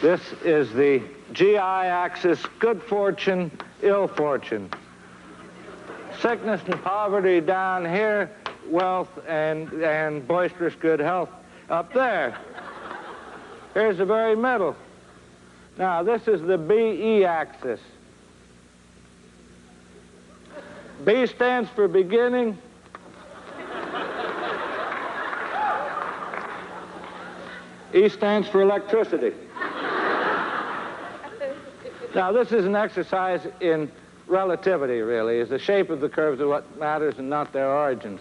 This is the GI axis, good fortune, ill fortune. Sickness and poverty down here, wealth and boisterous good health up there. Here's the very middle. Now, this is the BE axis. B stands for beginning. E stands for electricity. Now, this is an exercise in relativity, really. Is the shape of the curves are what matters and not their origins.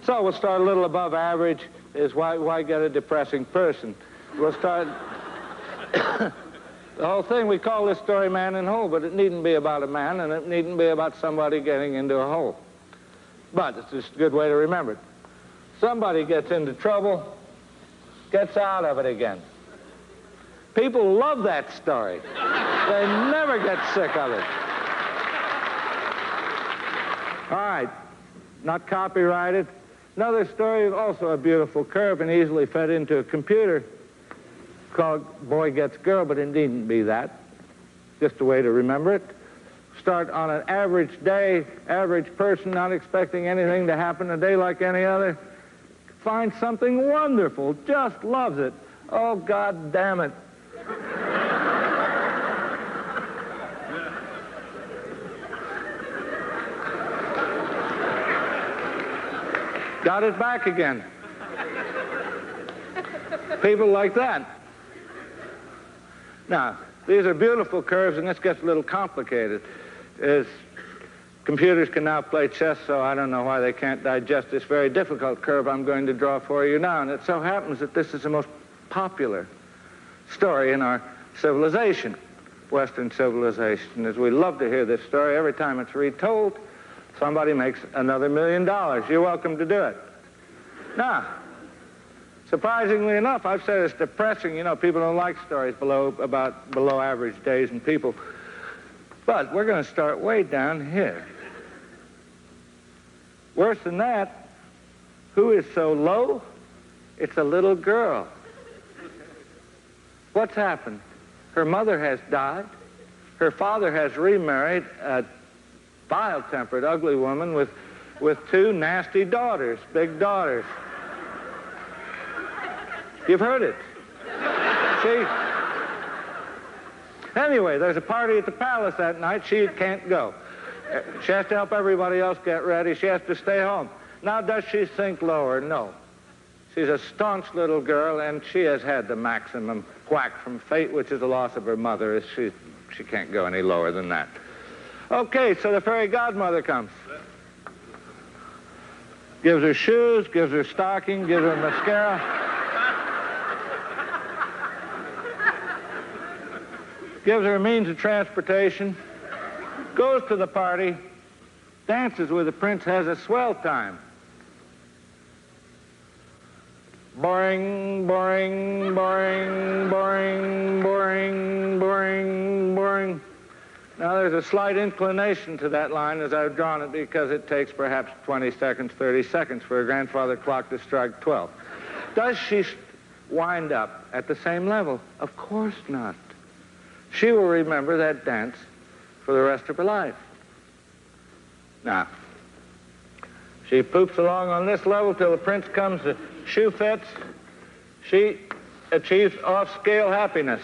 So we'll start a little above average. Is why get a depressing person? We'll start... The whole thing, we call this story Man in Hole, but it needn't be about a man, and it needn't be about somebody getting into a hole. But it's just a good way to remember it. Somebody gets into trouble, gets out of it again. People love that story. They never get sick of it. All right, not copyrighted. Another story, also a beautiful curve and easily fed into a computer, called Boy Gets Girl, but it needn't be that. Just a way to remember it. Start on an average day, average person, not expecting anything to happen a day like any other. Find something wonderful, just loves it. Oh, God damn it. Got it back again. People like that. Now, these are beautiful curves, and this gets a little complicated. Computers can now play chess, so I don't know why they can't digest this very difficult curve I'm going to draw for you now. And it so happens that this is the most popular story in our civilization, Western civilization. As we love to hear this story, every time it's retold, somebody makes another $1 million. You're welcome to do it. Now, surprisingly enough, I've said it's depressing. You know, people don't like stories about below average days and people. But we're going to start way down here. Worse than that, who is so low? It's a little girl. What's happened? Her mother has died. Her father has remarried a vile-tempered, ugly woman with two nasty daughters, big daughters. You've heard it. See? Anyway, there's a party at the palace that night. She can't go. She has to help everybody else get ready. She has to stay home. Now, does she sink lower? No. She's a staunch little girl, and she has had the maximum whack from fate, which is the loss of her mother. She can't go any lower than that. Okay, so the fairy godmother comes. Gives her shoes, gives her stocking, gives her mascara. Gives her a means of transportation, goes to the party, dances with the prince, has a swell time. Boring, boring, boring, boring, boring, boring, boring. Now, there's a slight inclination to that line as I've drawn it because it takes perhaps 20 seconds, 30 seconds for a grandfather clock to strike 12. Does she wind up at the same level? Of course not. She will remember that dance for the rest of her life. Now, she poops along on this level till the prince comes, the shoe fits. She achieves off-scale happiness.